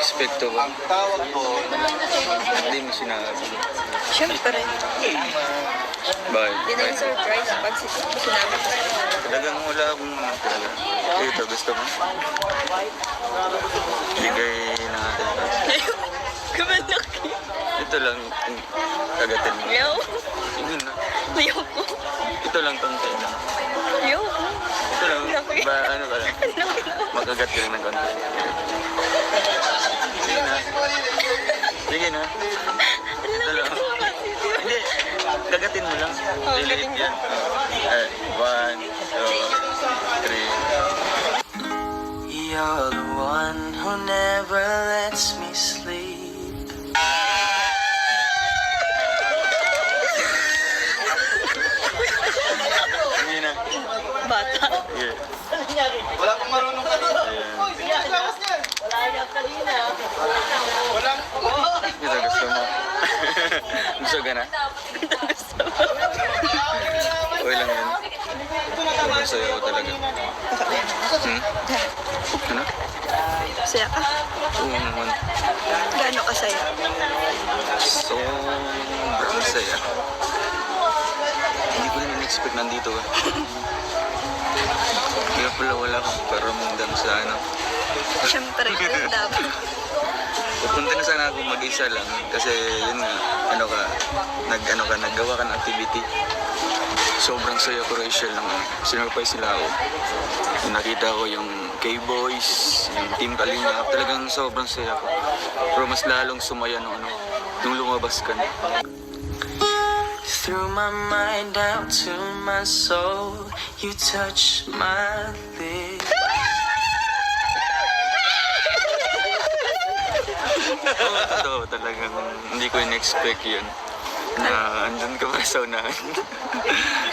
in-expect to ba? Hindi mo sinabi. Siyempre. Bakit? Yun ang surprise pag sinabi ko sa'yo. Talagang wala akong ano talaga. Ito, gusto mo? Bigay na natin. Kamalaki. Ito lang, kagatin mo. Ayaw. Yun na. Ayaw ko. Ito lang tong tayo. Ayaw ko. Ito lang, Laki. ba ano ka lang? Makagat ka lang ng konti. Sige na. Sige na. Ito lang. Hindi, kagatin mo lang. Oh, Lilit gating yan. 1, 2, 3. You're the one who never lets me sleep. Sige na. Bata. Yeah. Wala pang marunong kanina. Uy, sinagawas niya. Walang Ito gusto mo. Gusto ka na? Okay lang yan. Sobrang sayo ko talaga. Ano? Saya ka? Oo naman. Gaano ka saya? Sobrang saya. Hindi ko rin in-expect nandito eh. Kaya pala wala akong paramdam sa ano. Siyempre, ganun dapat. Pupunta na sana ako mag-isa lang kasi yun nga, naggawa ka ng activity. Sobrang saya ko, Rachel, ng sinurprise sila ako. Nakita ko yung K-Boys, yung Team Kalingap, talagang sobrang saya ko. Pero mas lalong sumaya nung lumabas ka na. Through my mind out to my soul, you touch my lips. Oo, talagang hindi ko in-expect yun na andun ka pa sa unahan.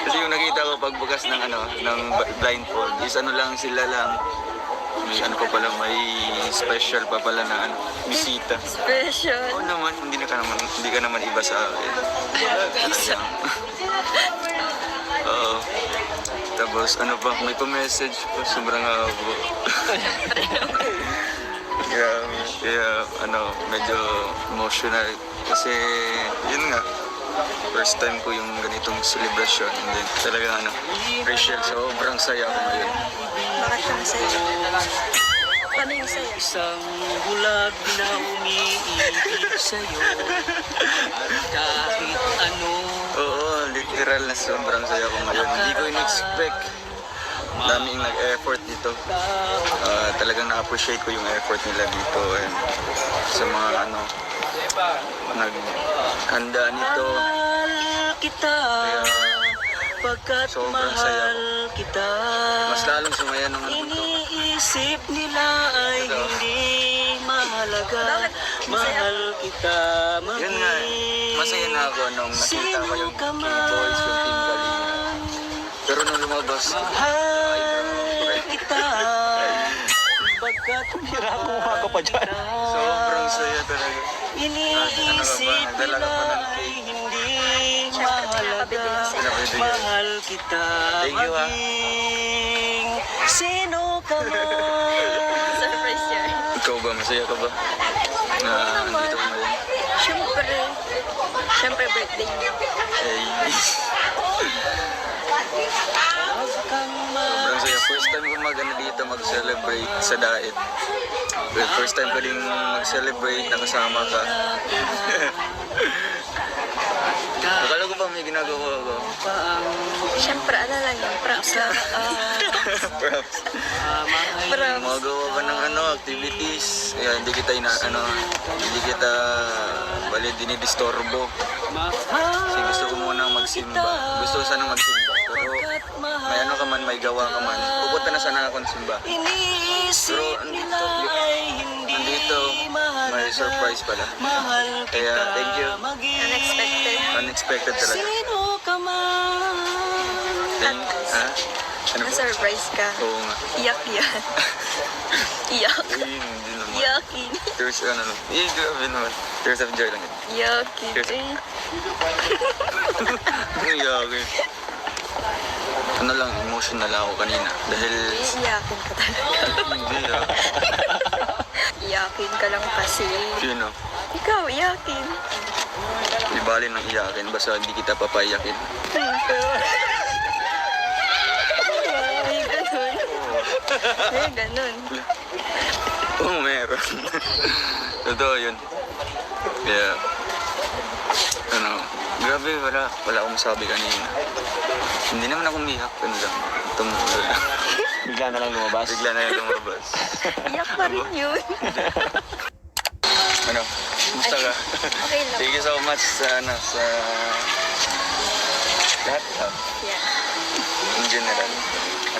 Kasi yung nakita ko pagbukas ng blindfold is lang sila lang. May pa pala, may special pa pala na bisita. Special. Oo naman, hindi ka naman iba sa akin. Talagang. Oo. Tapos may pa-message pa, sobrang habo. Kaya medyo emotional kasi yun nga, first time ko yung ganitong celebration and then talaga Rachel, sobrang saya ko ngayon. Bakit ka masaya? Paano yung saya? Isang bulag na umiibig sa'yo. Kahit ano. Oo, literal na sobrang saya ko ngayon. Hindi ko in-expect. Daming nag-effort dito. Talagang na-appreciate ko yung effort nila dito and sa mga naghanda nito. Mahal kita. Kaya Pagkat sobrang saya mahal kita. mas lalong sumaya nung nandito. Iniisip nila ay Ito. hindi mahalaga. Bakit masaya? Mahal kita Yun nga, masaya na ako nung nakita ko yung K-Boys, yung Team Kalinga. Pero nung lumabas, Mahal kita. Pagkat kumuha ka pa dyan. sobrang saya talaga. iniisip Nagdala ka nila pa ng ay cake. hindi Siyempre, pinapabili mahalaga. na sila. Pinapabili. Mahal kita. Thank you, ha. Maging sino ka man. Surprise yan. Ikaw ba, masaya ka ba? Na nandito ka ngayon? Siyempre. Siyempre, birthday niyo. Eh, sobrang saya. First time ko dito mag-celebrate sa Daet. Well, first time ko din mag-celebrate, nakasama ka. Akala ko pa may ginagawa ko. Siyempre, ano lang yun, props lang. Props. Props. Magawa ka ng activities. Kaya hindi kita dinidistorbo. Kasi gusto ko munang magsimba. Gusto ko sanang magsimba. Pero may gawa ka man. Pupunta na sana akong simba. Pero Iniisip nila ay hindi nandito, may surprise pala. mahal Kaya, kita. thank you. Maging Unexpected. Unexpected talaga. sino ka man. Ha? Ano ba? Na-surprise ka. Oo nga. Iyak yan. Iyak. Uy, hindi naman. Iyakin. Tears lang. Grabe naman. Tears of joy lang yun. Iyakin. Cheers. Eh. Iyakin. Emotional ako kanina. Dahil Iyakin ka talaga. hindi iyakin ka lang kasi. Sino? Ikaw, iyakin. Di bali nang iyakin, basta hindi kita papaiyakin. Ay, ganun. Ay, ganun. Oo, meron. Totoo yun. Kaya, ano, grabe, wala akong masabi kanina. Hindi naman ako umiyak, ano lang, tumulo lang. Bigla na lang lumabas. Bigla na yung lumabas. Iyak pa rin yun. Ano, kumusta ka? Okay lang. Thank you so much sa, sa lahat, Yeah. in general.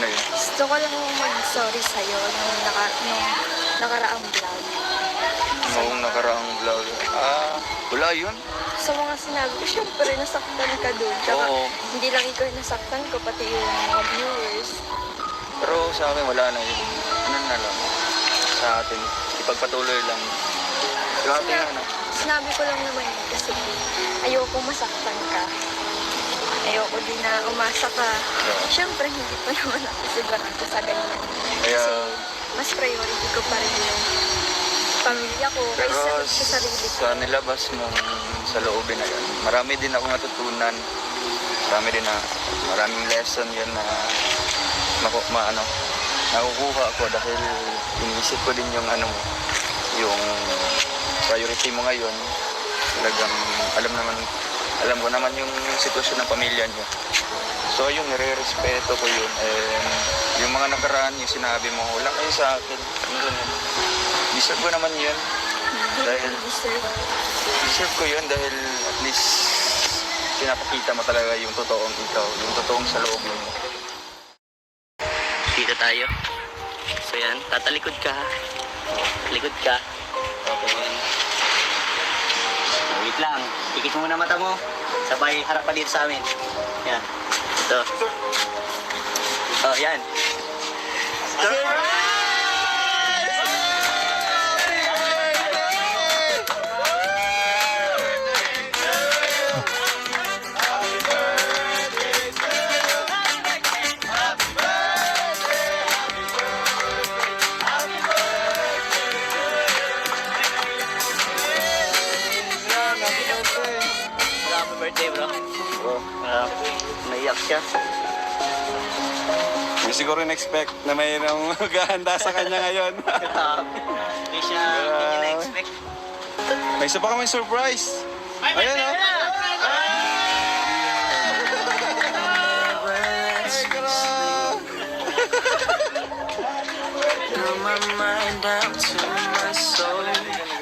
Ano yun? Gusto ko lang mag-sorry sa'yo nung nakaraang vlog. Noong nakaraang vlog. Wala yun. Sa mga sinabi ko, syempre nasaktan ka doon. Tsaka Oo. hindi lang ikaw yung nasaktan ko, pati yung mga viewers. Pero sa akin wala na yun. Ano na lang. Sa atin, ipagpatuloy lang. Yung ating ano. Sinabi ko lang naman yun kasi ayoko masaktan ka. Ayoko din na umasa ka. Syempre, hindi pa naman ako sigurado sa ganyan. Kaya, Kasi mas priority ko pa rin yung pamilya ko pero kaysa sa sarili ko. sa nilabas mong sa loobin na yun, marami din ako natutunan. Maraming lesson yun na nakukuha ako dahil iniisip ko din yung ano mo, yung priority mo ngayon. Talagang alam ko naman yung sitwasyon ng pamilya niyo. So yun, nire-respeto ko yun. And yung mga nakaraan, yung sinabi mo, wala kayo sa akin. Yun. Deserve ko naman yun. Dahil deserve ko yun dahil at least pinapakita mo talaga yung totoong ikaw, yung totoong sa loob mo. Dito tayo. So yan, tatalikod ka. Talikod ka. Okay. Wait lang. Pikit mo muna mata mo. Sabay harap pa dito sa amin. Yan. Ito. Oh, yan. Happy birthday, bro. Naiyak siya. Hindi siguro in-expect na mayroong maghahanda sa kanya ngayon. Hindi niya na-expect. May isa pa kami surprise. Ayan o. From my mind down to my soul,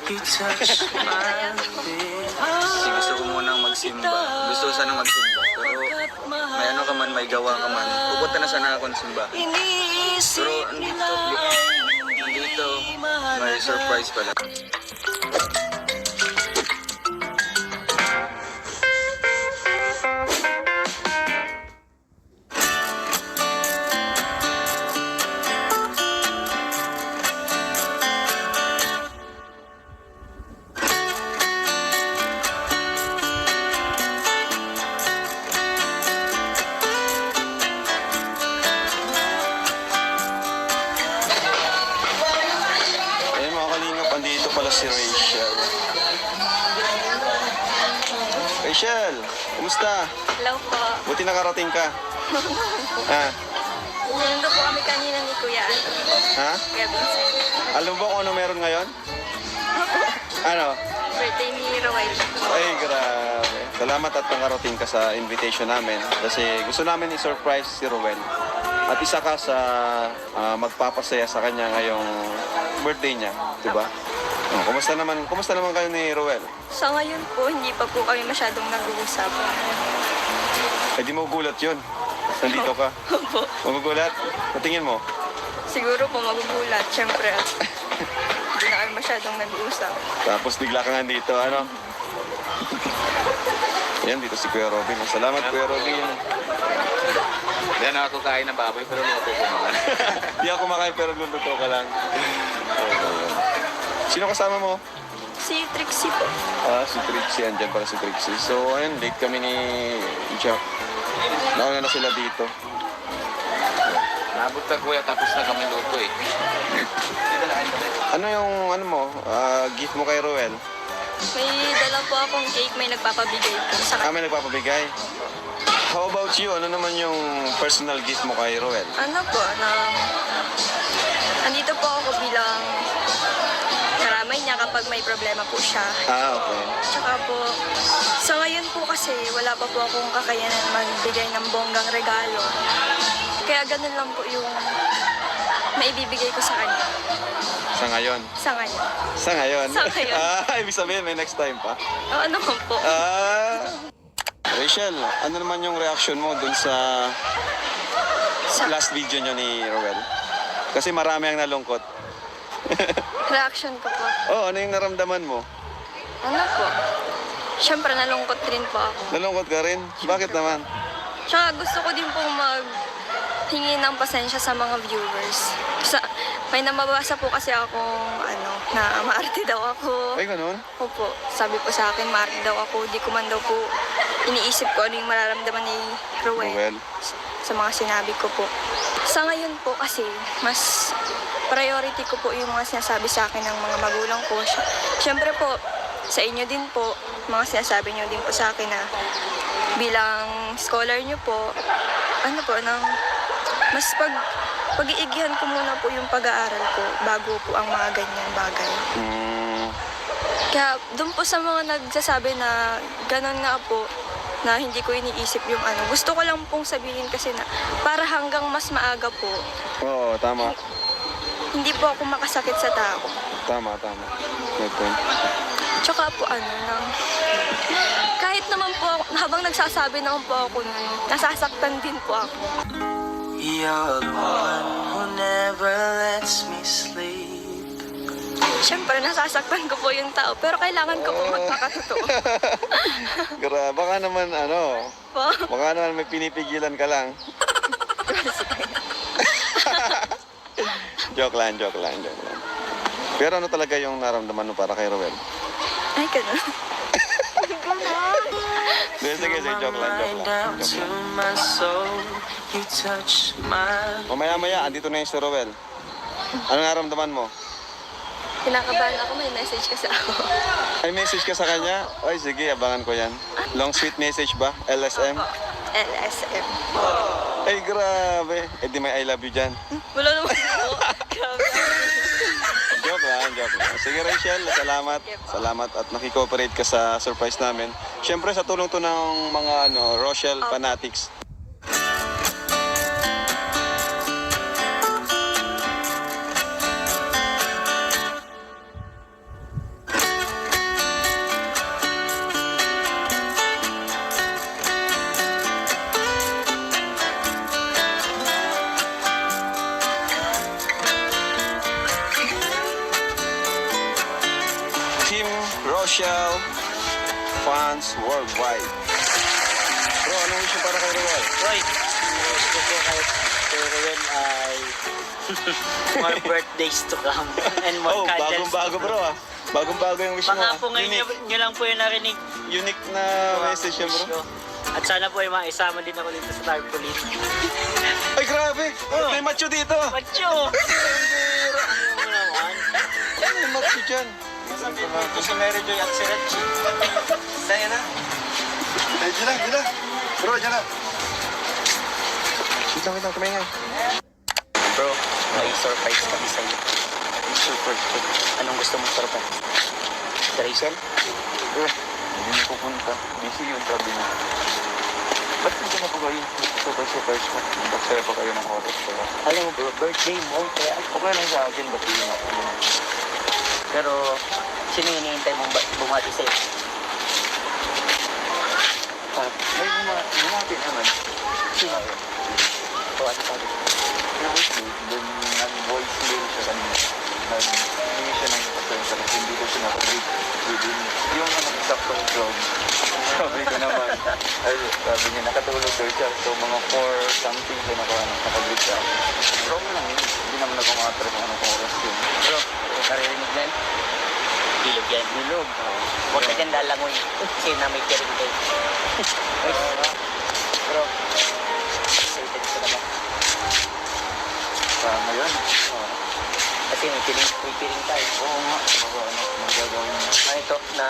you touch my lips. Kasi gusto ko munang magsimba. Gusto ko sanang magsimba. Pero may ano ka man, may gawa ka man. Pupunta na sana akong simba. Pero andito, may surprise pala. Ayan mga kalingap, andito pala si Rachel. Rachel, kumusta? Hello po. Buti nakarating ka. Ha? Sinundo po kami kanina ni Kuya Ha? Kuya Vincent. Alam mo kung ano meron ngayon? Ano? Birthday ni Roel. Ay, grabe. Salamat at nakarating ka sa invitation namin. Kasi gusto namin i-surprise si Rowel. At isa ka sa magpapasaya sa kanya ngayong birthday niya, di ba? Oh, kumusta naman kayo ni Rowel? Sa ngayon po, hindi pa po kami masyadong nag-uusap. Eh di magugulat yun. Nandito ka. Opo. Magugulat? Patingin mo. Siguro po magugulat, syempre. Hindi na kami masyadong nag-uusap. Tapos bigla ka nga dito, ano? Yan, dito si Kuya Robin. Salamat, Kuya Robin. Hindi na ako kain ng baboy, pero luto ko naman. Di ako kumakain pero luluto ka lang. Sino kasama mo? Si Trixie po. Si Trixie. Andyan pala si Trixie. So, ayun, late kami ni Jack. Nauna na sila dito. Nabot ka kuya, tapos na kami luto eh. Ano yung gift mo kay Ruel? May dala po akong cake, may nagpapabigay po sa Kami nagpapabigay. How about you? Ano naman yung personal gift mo kay Ruel? ano po, andito po ako bilang karamay niya kapag may problema po siya. Okay. Tsaka po, sa ngayon po kasi wala pa po akong kakayanan magbigay ng bonggang regalo. Kaya ganun lang po yung maibibigay ko sa kanya. Sa ngayon? Sa ngayon. Sa ngayon? Sa ngayon. Ibig sabihin may next time pa? Ano man po. Rachel, ano naman yung reaction mo dun sa last video nyo ni Ruel? Kasi marami ang nalungkot. Reaction ko po. Ano yung naramdaman mo? Ano po? Siyempre nalungkot rin po ako. Nalungkot ka rin? Bakit naman? Tsaka gusto ko din pong maghingi ng pasensya sa mga viewers. May namabasa po kasi akong na maarte daw ako. Ay, ganun? Opo, sabi po sa akin, maarte daw ako. Di ko man daw po iniisip ko ano yung mararamdaman ni Ruel Ruel. sa mga sinabi ko po. Sa ngayon po kasi, mas priority ko po yung mga sinasabi sa akin ng mga magulang ko. Siyempre po, sa inyo din po, mga sinasabi nyo din po sa akin na bilang scholar nyo po, mas pag-iigihan ko muna po yung pag-aaral ko bago po ang mga ganyan bagay. Kaya doon po sa mga nagsasabi na gano'n nga po, na hindi ko iniisip yung gusto ko lang pong sabihin kasi na para hanggang mas maaga po, Oo, tama. hindi po ako makasakit sa tao. Tama. Good point. Tsaka po kahit naman po ako, habang nagsasabi naman po ako nun, nasasaktan din po ako. You're the one who never lets me sleep. Siyempre, nasasaktan ko po yung tao, pero kailangan ko po magpakatotoo. Baka naman Po? baka naman may pinipigilan ka lang. Joke lang. Pero ano talaga yung naramdaman mo para kay Ruel? Ay, ganun. Sige, joke lang. Down to my soul, you touch my. Mamaya, andito na yung si Ruel. Ano naramdaman mo? Kinakabahan ako, may message kasi ako. Ay, message ka sa kanya? Ay, sige, abangan ko yan. Long sweet message ba? LSM? LSM. Ay, grabe. Eh, di may I love you dyan. Wala naman po. Grabe. Joke lang. Sige, Rachel, salamat at nakikooperate ka sa surprise namin. Siyempre, sa tulong to ng mga Rochelle fanatics. Team Rochelle fans worldwide. Bro, ano wish mo para kay Ruel? Roy, gusto ko kahit kay Ruel ay more birthdays to come and more candles. Bagong-bago bro ah. Bagong-bago yung wish mo. Baka po ngayon nyo lang po yung narinig. Unique na message yan bro. At sana po ay maisama din ako dito sa tarpaulin. Ay grabe! May macho dito! Macho! Ano mo naman? May macho dyan. Sabihin mo ito si Mary Joy at si Reggie. Sa'yo na. Ay, dyan lang. Bro, dyan lang. Wait lang, kumingay. Bro, may surprise kami sa'yo. Surprise ko. Anong gusto mong surprise? Si Rachel? Hindi na pupunta. Busy yung sabi niya. Ba't hindi na po kayo? Surprise mo. Magsaya pa kayo ng oras. Alam mo bro, birthday mo, kaya Okay lang sa akin. Ba't yun ako? pero sino yung hinihintay mong bumati sa'yo? May bumati naman. Sino? O ano sabi? Doon nag-voice mail siya kanina. Nag-hingi siya ng pasensya kasi hindi ko siya nakabig. Yung saktong vlog. Sabi ko naman, sabi niya nakatulog daw siya. So mga 4 something siya nakabig siya. Pero okay lang yun. Hindi naman nag-umatras ng anong oras yun. Bro, narinig yan? Bilog yan. Bilog. Huwag ka dyan lalangoy. Kasi na may kiring kayo. Bro, Excited ka na ba? Tama yun. Kasi may piling tayo. Oo nga. Magagawin mo. Ito na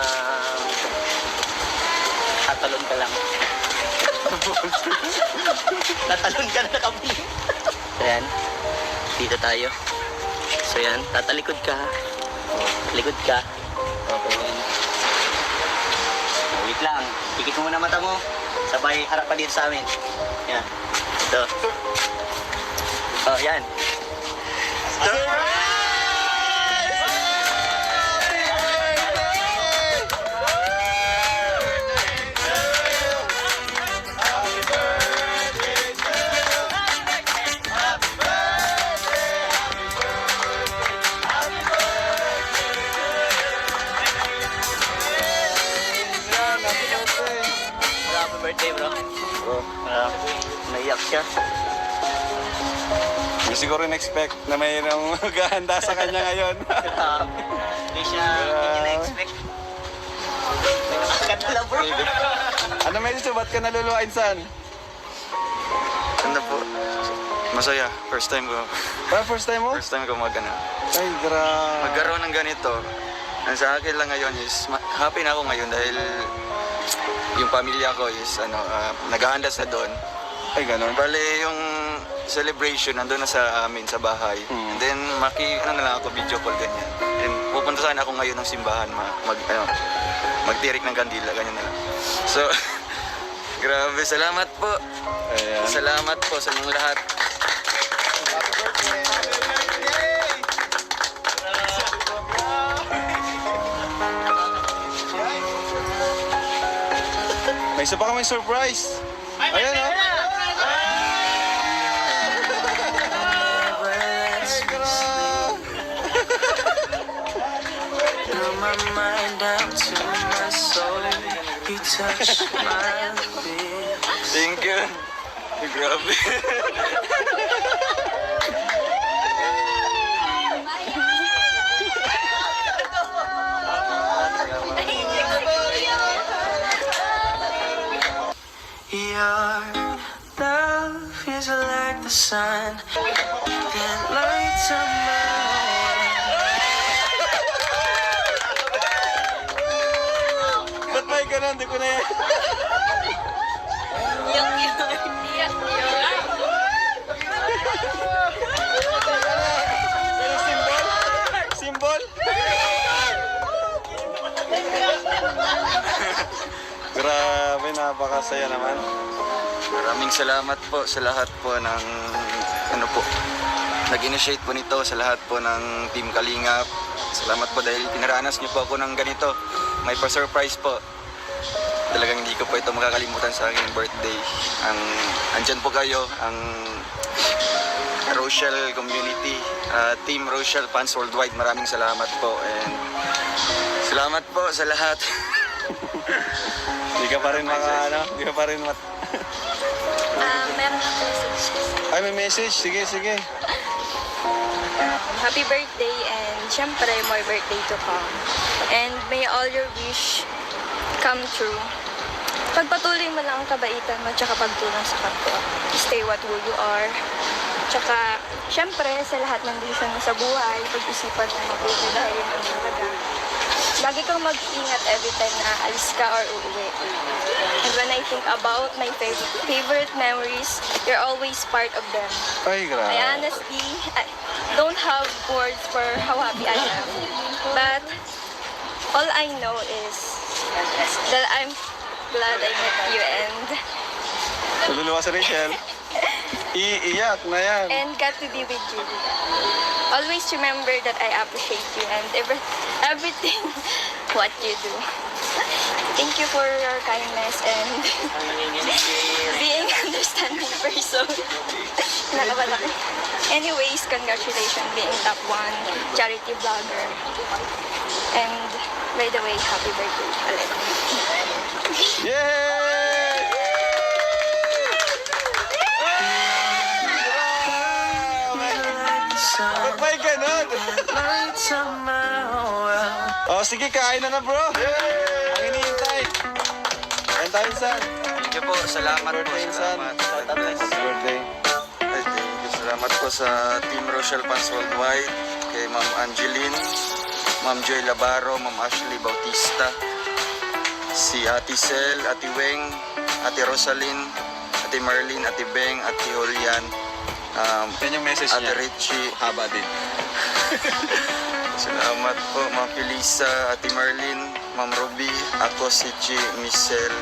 tatalon ka lang. Tatalon ka na nakapiling. So yan, dito tayo. So yan, tatalikod ka. Likod ka. Okay. Wait lang, pikit mo muna mata mo. Sabay harap pa dito sa amin. Yan. Ito. Oh, yan. Happy birthday, bro. Naiyak siya. Hindi siguro in-expect na mayroong maghahanda sa kanya ngayon. Hindi niya na-expect. Nakakat na, bro. Ano medyo, ba't ka naluluwain, San? Ano po? Masaya. First time ko. First time mo? First time ko Ay, grabe. magkaroon ng ganito. Ang sa akin lang ngayon is happy na ako ngayon dahil yung pamilya ko is naghahanda sa doon. Ay, ganon. Bale, yung celebration nandun na sa amin sa bahay. Hmm. And then ano na lang ako, video call ganyan. And pupunta sana ako ngayon ng simbahan magtirik ng kandila, ganyan na lang. So, grabe, salamat po. Ayan. Salamat po sa inyong lahat. May isa pa kami surprise. Ayan, oh. From my mind down to my soul, you touch my lips. Thank you. Grabe. Your love is like the sun that lights up my world. Ba't may ganon? Di ko na yan. Pero symbol? Symbol? Grabe, napakasaya naman. Maraming salamat po sa lahat po ng nag-initiate po nito, sa lahat po ng Team Kalingap. Salamat po dahil pinaranas niyo po ako ng ganito. May pa-surprise po. Talagang hindi ko po ito makakalimutan sa aking birthday. Andyan po kayo, ang Rochelle Community, Team Rochelle Fans Worldwide. Maraming salamat po. And salamat po sa lahat. Di ka pa rin di ka pa rin Meron ako message. Ay, may message. Sige, sige. Happy birthday and syempre more birthday to come. And may all your wish come true. Pagpatuloy mo lang ang kabaitan mo tsaka pagtulong sa kapwa. Stay what who you are. Tsaka, syempre, sa lahat ng desisyon mo sa buhay, pag-isipan mo mabuti dahil yun ang talaga. Lagi kang mag-ingat every time na alis ka or uuwi. And when I think about my favorite memories, you're always part of them. Ay, grabe. I honestly don't have words for how happy I am. But all I know is that I'm glad I met you Tululuwa si Rachel. Iiyak na yan. and got to be with you. Always remember that I appreciate you and everything what you do. Thank you for your kindness and being understanding person. Nakawala ko. Anyways, congratulations being top 1 charity vlogger. And by the way, happy birthday, Alex. Yay! Ba't may ganon? Lights up my world. Oh, sige, kain na bro. Ang hinihintay. Kain tayo, San. Thank you po. Salamat po. Birthday, San. Salamat. God bless. Happy birthday. Ay, thank you. Salamat salamat po sa Team Rochelle Fans Worldwide, kay Ma'am Angeline, Ma'am Joy Labaro, Ma'am Ashley Bautista, si Ate Sel, Ate Weng, Ate Rosalyn, Ate Marlene, Ate Beng, Ate Julian, Yan yung message Ate niya. Richie. Haba din. Salamat po, Ma'am Felisa, Ate Marlene, Ma'am Ruby, ako si Chi, Michelle,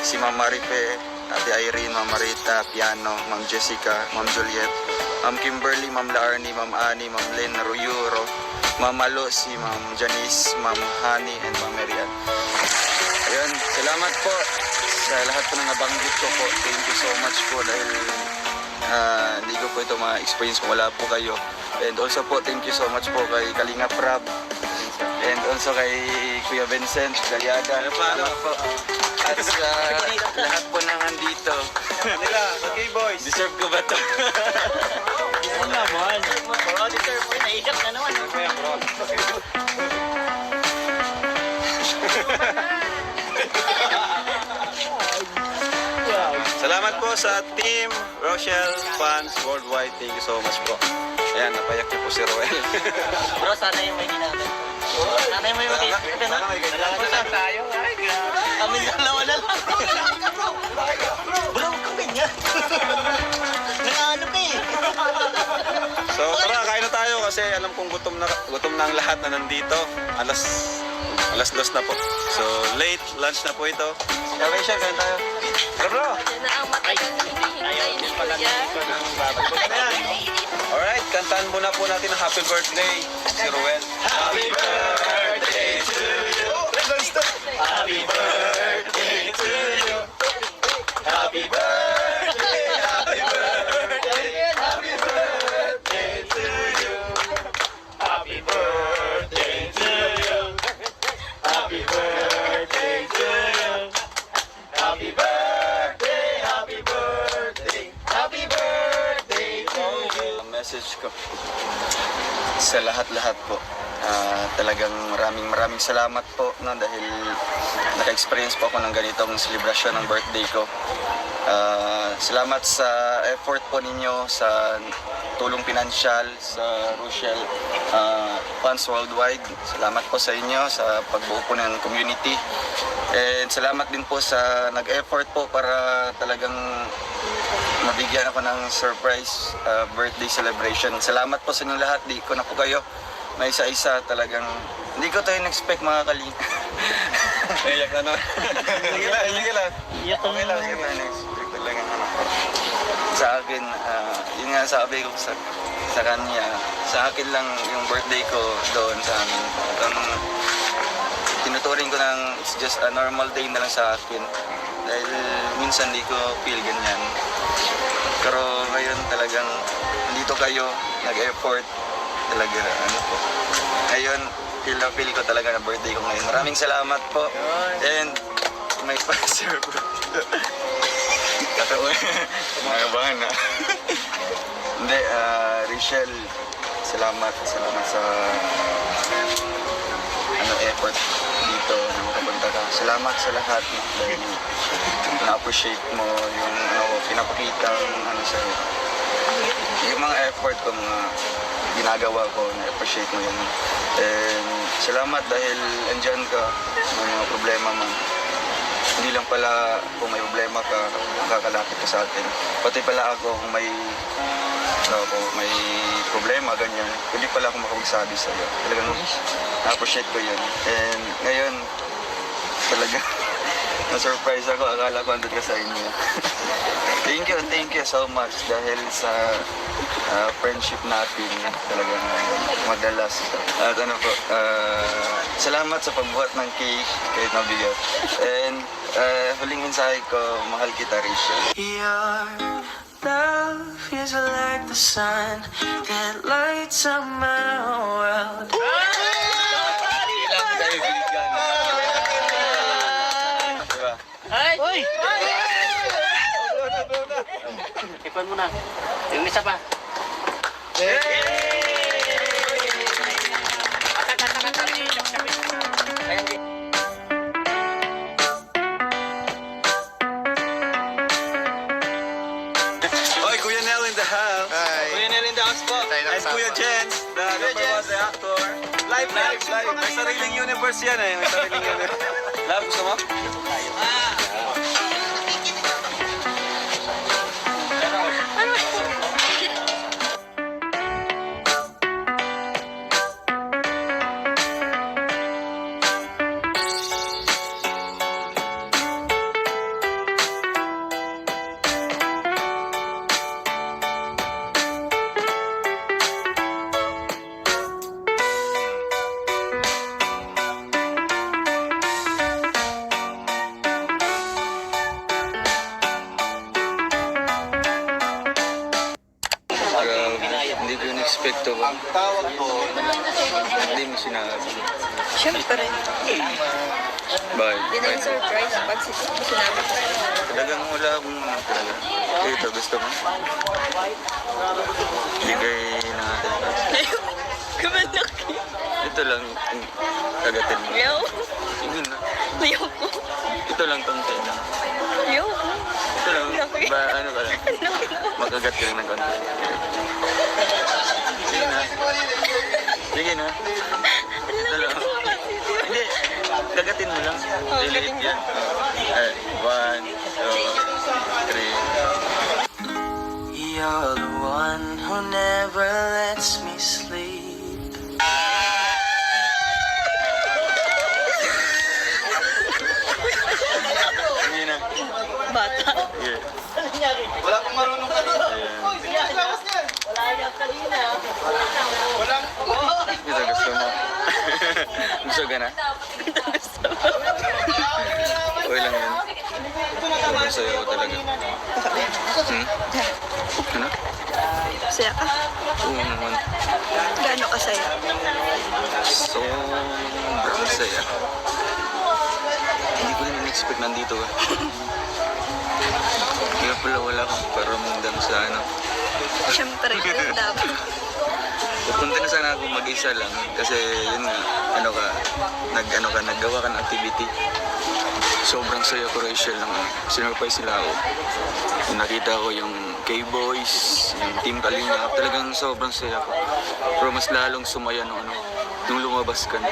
si Ma'am Marife, Ate Irene, Ma'am Marita, Piano, Ma'am Jessica, Ma'am Juliet, Ma'am Kimberly, Ma'am Laarni, Ma'am Ani, Ma'am Len Ruyuro, Ma'am Malo, si Ma'am Janice, Ma'am Hani, and Ma'am Marian. Ayun, salamat po sa lahat po na nabanggit ko po. Thank you so much po dahil hindi ko po ito ma-experience kung wala po kayo. And also po, thank you so much po kay Kalinga Prab. And also kay Kuya Vincent Galiada. Salamat po. At sa lahat po nang andito. Nila, okay boys. Deserve ko ba to? Oo naman. Oo, deserve mo. Naikat na naman. Salamat po sa Team Rochelle Fans Worldwide. Thank you so much po. Ayan, napayak niyo po si Roel. Bro, sana yung may ginamit. Sana yung may mag-isip ka na. Dalawa na tayo. Ay, grabe. Kami dalawa na lang. Bro, kami niya. Nakaano ka eh. So tara, kain na tayo kasi alam kong gutom na ang lahat na nandito. Alas 2 na po. So late lunch na po ito. Kaway siya, kain tayo. Tara bro! Yan na ang matagal na hinihintay ni Kuya. Alright, kantaan muna po natin ang happy birthday si Roel. Happy birthday to you. Happy birthday to you. Happy birthday, happy birthday, happy birthday to you. Happy birthday to you. Happy birthday to you. Happy birthday, happy birthday, happy birthday to you. Message ko sa lahat-lahat po. Talagang maraming salamat po no, dahil naka-experience po ako ng ganitong celebration ng birthday ko. Salamat sa effort po ninyo, sa tulong pinansyal sa Rochelle Fans Worldwide. Salamat po sa inyo sa pagbuo po ng community. And salamat din po sa nag-effort po para talagang mabigyan ako ng surprise birthday celebration. Salamat po sa inyo lahat. Di ko na po kayo may isa-isa talagang hindi ko tayo in-expect mga kaling. Iyak na no. Sige lang, sige lang. Iyak Okay lang, sige lang. In-expect talaga ano. Sa akin, yun nga sabi ko sa kanya, sa akin lang yung birthday ko doon sa amin. Tinuturing ko ng it's just a normal day na lang sa akin. Dahil minsan di ko feel ganyan. Pero ngayon talagang dito kayo, nag-effort talaga ano po. Ngayon, feel ko talaga na birthday ko ngayon. Maraming salamat po. And may sponsor po. Kataon. Nakabahan na. Hindi, Rachel, salamat sa effort dito na makapunta ka. Salamat sa lahat dahil na-appreciate mo yung pinapakita sa'yo. Yung mga effort ko, mga ginagawa ko, na-appreciate mo yun. And salamat dahil andyan ka ng mga problema mo. Hindi lang pala kung may problema ka, kakalapit ka sa atin. Pati pala ako kung may problema, ganyan. Hindi pala ako makapagsabi sa'yo. Talagang na-appreciate ko yun. And ngayon, talaga na-surprise ako. Akala ko andun ka sa inyo. Thank you so much dahil sa friendship natin talagang madalas. At ano po, salamat sa pagbuhat ng cake kahit mabigat. And huling mensahe ko, mahal kita, Rachel. Your love is like the sun that lights up my world. Ilang kaibigan. Diba? Ay! Uy! Ipan mo na. Yung isa pa. Oy, Kuya Nel in the house. Hi. Kuya Jens po. And Kuya Jens, the number one reactor. Live. May sariling universe yan eh. May sariling universe. Love, gusto mo? Hindi ko in-expect to. Ang tawag po, Hindi mo sinabi. Siyempre. Bakit? Yun ang surprise pag sinabi ko. Talagang wala akong ano talaga. Ito, gusto mo? Bigay na natin. Kumanak. Ito lang, kagatin mo. Ayaw. Sige na. Ayaw ko. Ito lang konti lang. Ayaw ko. Ito lang, Laki. ba ano ka lang? Makagat ka lang ng konti. Sige na. Sige na. Ito lang. Hindi, kagatin mo lang. Liliit yan. One, two, three. You're the one who never lets me sleep. Sige na. Bata. Yeah. wala kang marunong ka dito. Ito gusto mo. Gusto ka na? Okay lang yan. Sobrang sayo talaga. Ano? Saya ka. Oo naman. Gaano ka saya? Sobrang saya. Hindi ko rin in-expect nandito ka. Kaya pala wala kang paramdam sa ano. Siyempre, yun dapat. Pupunta na sana ako mag-isa lang kasi yun nga, naggawa ka ng activity. Sobrang saya ko, Rachel, lang. Sinurprise sila ako. Nakita ko yung K-Boys, yung Team Kalinga, talagang sobrang saya ko. Pero mas lalong sumaya nung lumabas ka na.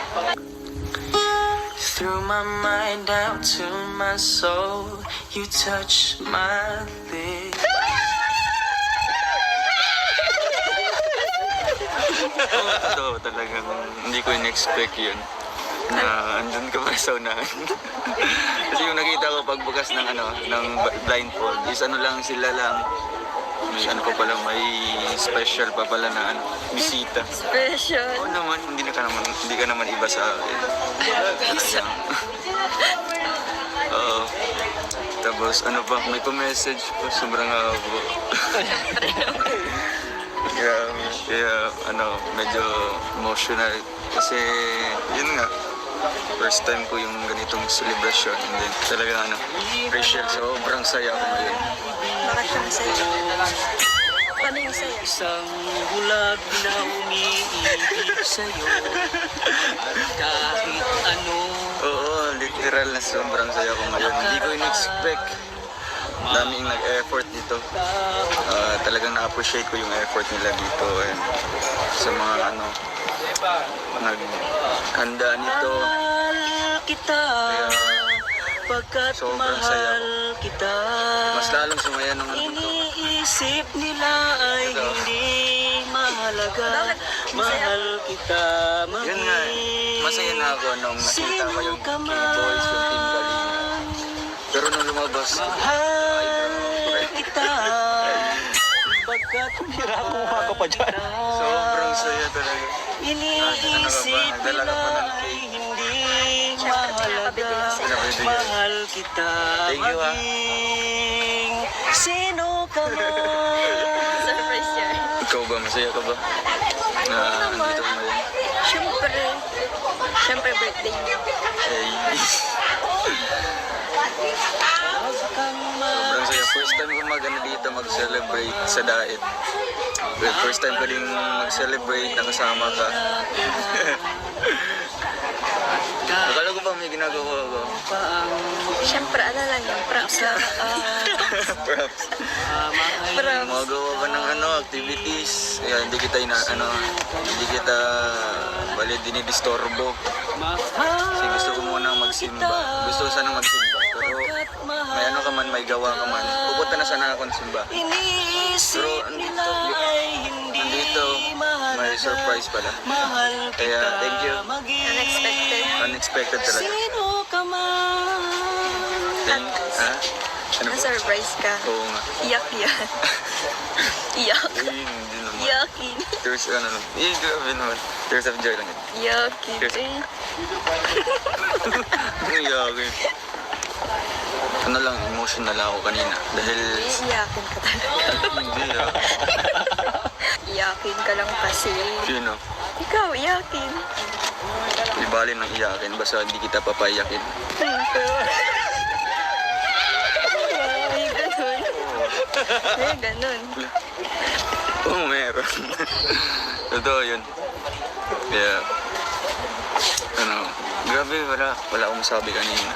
Through my mind out to my soul, you touch my lips. Ito talagang hindi ko in-expect yun na andun ka pa sa unahan. Kasi yung nakita ko pagbukas ng blindfold is lang sila lang. May ano pa pala, may special pa pala na bisita. Special. Oo naman, hindi ka naman iba sa akin. Talagang. Oo. Tapos ano pa, may pa-message pa, sobrang habo. Kaya medyo emotional kasi yun nga, first time ko yung ganitong celebration and then talaga Rachel, sobrang saya ko ngayon. Bakit ka masaya? Paano yung saya? Isang bulag na umiibig sa'yo. At kahit ano, Oo, literal na sobrang saya ko ngayon. Hindi ko in-expect. Daming nag-effort dito. Talagang na-appreciate ko yung effort nila dito and sa mga naghanda nito. mahal kita. Kaya Pagkat sobrang saya mahal kita. mas lalong sumaya nung nandito. Iniisip nila ay Ito. hindi mahalaga. Bakit masaya? Mahal kita Yun nga, masaya na ako nung nakita ko yung K-Boys, yung Team Kalinga. Pero nung lumabas, Mahal kita. Pagkat mahal pa dyan. sobrang saya talaga. Iniisip Nagdala ka nila pa ng ay cake. hindi Siyempre, pinapabili mahalaga. na sa'yo. Pinapabili. Mahal kita Thank you, ah. maging sino ka man. Surprise yan. Ikaw ba, masaya ka ba? Na andito ka ngayon? Siyempre. Siyempre, birthday niyo. Eh, sobrang saya. First time ko dito mag-celebrate sa Daet. Well, first time ko din mag-celebrate na kasama ka. Akala ko ba may ginagawa ko? Siyempre, ano lang yun, props lang. Props. Props. Magawa ka ng activities. Kaya hindi kita hindi kita dinidisturbo. Kasi gusto ko munang magsimba. Gusto ko sanang magsimba. Pero may ano ka man, may gawa ka man. Pupunta na sana ako ng simba. Pero andito, may surprise pala. Kaya thank you. Unexpected. Unexpected talaga. Ha? Ano po? Na-surprise ka. Oo nga. Iyak yan. Iyak. Hindi naman. Iyakin. Tears, grabe naman. Tears of joy lang yun. Iyakin. Cheers. Eh. Iyakin. Ano lang, emotional ako kanina. Dahil, Iyakin ka talaga. hindi Iyakin ka lang kasi. Sino? Ikaw, iyakin. Di bali ng iyakin, basta hindi kita papaiyakin. May ganun. May ganun. Oo, meron. Totoo yun. Kaya, grabe, wala akong sabi kanina.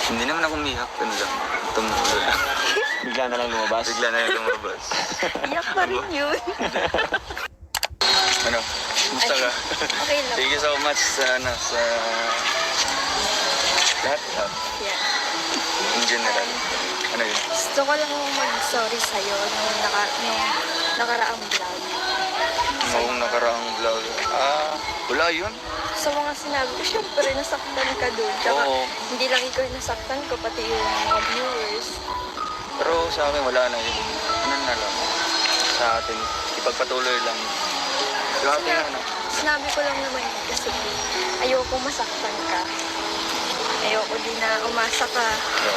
Hindi naman ako umiyak, lang. Tumulo lang. Bigla na lang lumabas. Bigla na yung lumabas. Iyak pa rin yun. Kumusta ka? Okay lang. Thank you so much sa lahat. Yeah. In general. Ano yun? Gusto ko lang mag-sorry sa'yo nung nakaraang vlog. Noong nakaraang vlog. Wala yun. Sa mga sinabi ko, syempre nasaktan ka dun. Tsaka Oo. hindi lang ikaw yung nasaktan ko, pati yung mga viewers. Pero sa akin wala na yun. Ano na lang. Sa atin. Ipagpatuloy lang. Sa atin Sinabi ko lang naman yun kasi ayoko masaktan ka. Ayoko din na umasa ka.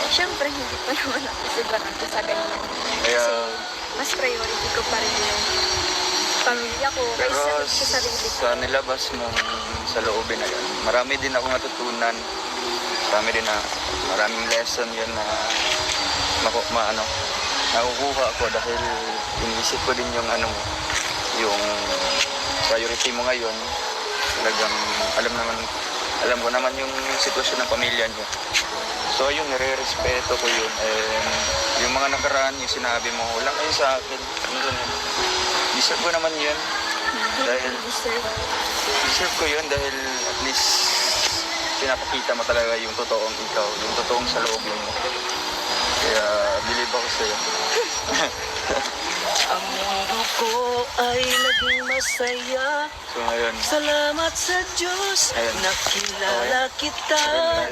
Syempre, hindi pa naman ako sigurado sa ganyan. Kaya, Kasi mas priority ko pa rin yung pamilya ko pero kaysa sa sarili ko. sa nilabas mong sa loobin na yun, marami din ako natutunan. Maraming lesson yun na nakukuha ko dahil iniisip ko din yung yung priority mo ngayon. Talagang alam ko naman yung sitwasyon ng pamilya niyo. So yun, nire-respeto ko yun. And yung mga nakaraan, yung sinabi mo, wala kayo sa akin. Deserve ko naman yun. Dahil deserve ko yun dahil at least pinapakita mo talaga yung totoong ikaw, yung totoong sa loob mo. Kaya believe ako sa'yo. Ang mundo ko ay naging masaya. So ngayon, Salamat sa Diyos, Ayun. nakilala kita.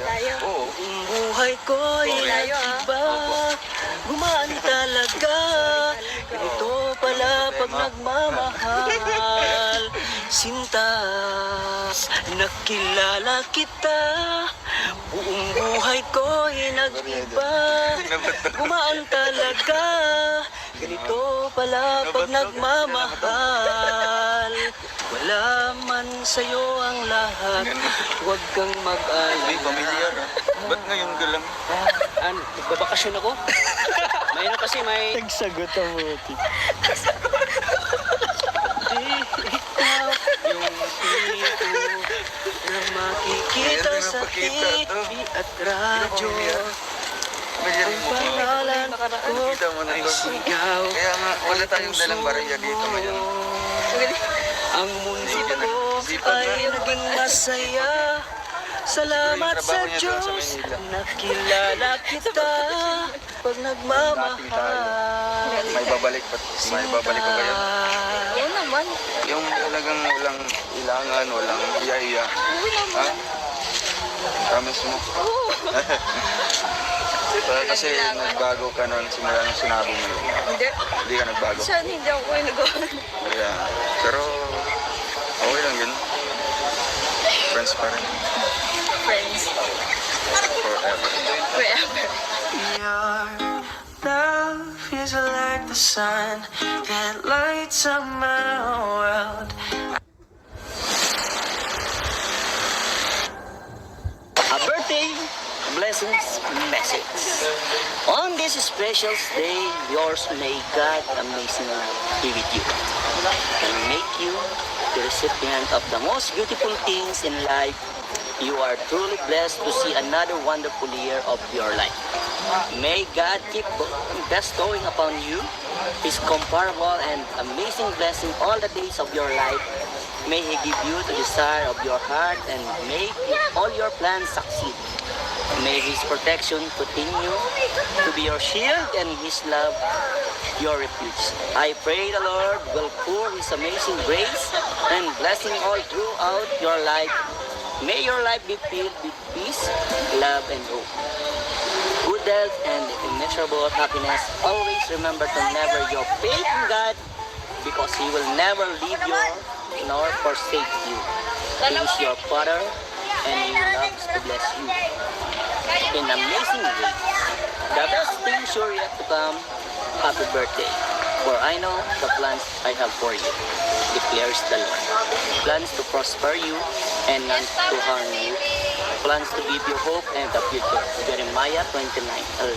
Tayo. oo. Ang buhay ko'y Tayo, nag-iba. Gumaan talaga. Ganito pala pag nagmamahal. Sinta, nakilala kita. Buong buhay ko'y nag-iba. Gumaan talaga. Ganito pala pag nagmamahal. Wala man sa'yo ang lahat. Huwag kang mag-alala. Hey, familiar ah. Ba't ngayon ka lang? Nagbabakasyon ako. Mayroon kasi may... Nagsagot ang muti. Ikaw yung pito na makikita Ayan, sa napakita to. TV at radyo. Familiar Ang mo. pangalan ko Kita mo na ay to. sigaw. Kaya nga, wala tayong dalang bariya dito ngayon. Ang mundo Sipag na. ko Sipag na. ay naging masaya. Salamat Yung sa trabaho niya doon sa Diyos, Maynila. nakilala kita pag nagmamahal. May babalik pa ba yan? Oo naman. Yung talagang walang ilangan, walang iya-iya. Oo naman. Ha? Promise mo? Kasi nagbago ka nun simula nung sinabi mo yun. Hindi. Hindi ka nagbago. Saan hindi ako nagawa? Kaya, pero okay lang yun. Friends pa rin. Friends. Forever. Forever. Your love is like the sun that lights up my world. A birthday blessings message. On this special day, yours may God amazing be with you and make you the recipient of the most beautiful things in life. You are truly blessed to see another wonderful year of your life. May God keep bestowing upon you His comparable and amazing blessing all the days of your life. May He give you the desire of your heart and make all your plans succeed. May His protection continue to be your shield and His love your refuge. I pray the Lord will pour His amazing grace and blessing all throughout your life. May your life be filled with peace, love, and hope. Good health and immeasurable happiness. Always remember to never your faith in God because He will never leave you nor forsake you. He is your Father and He loves to bless you in amazing ways. The best thing sure yet to come. Happy birthday. For I know the plans I have for you, declares the Lord. Plans to prosper you and not to harm you. Plans to give you hope and a future. Jeremiah 29:11.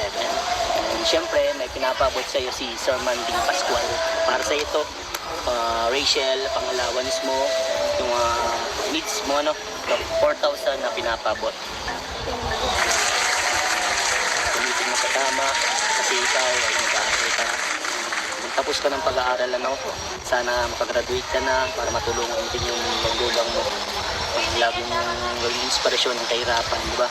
And syempre, may pinapabot sa iyo si Sir Manding Pascual. Para sa ito, Rachel, pang-allowance mo, yung needs mo, no? 4,000 na pinapabot. Gamitin mo sa tama kasi ikaw ay mag-aaral ka. Tapos ka ng pag-aaral, ano? Sana makagraduate ka na para matulungan din yung magulang mo. Lagi mong gawing inspirasyon ng kahirapan, di ba?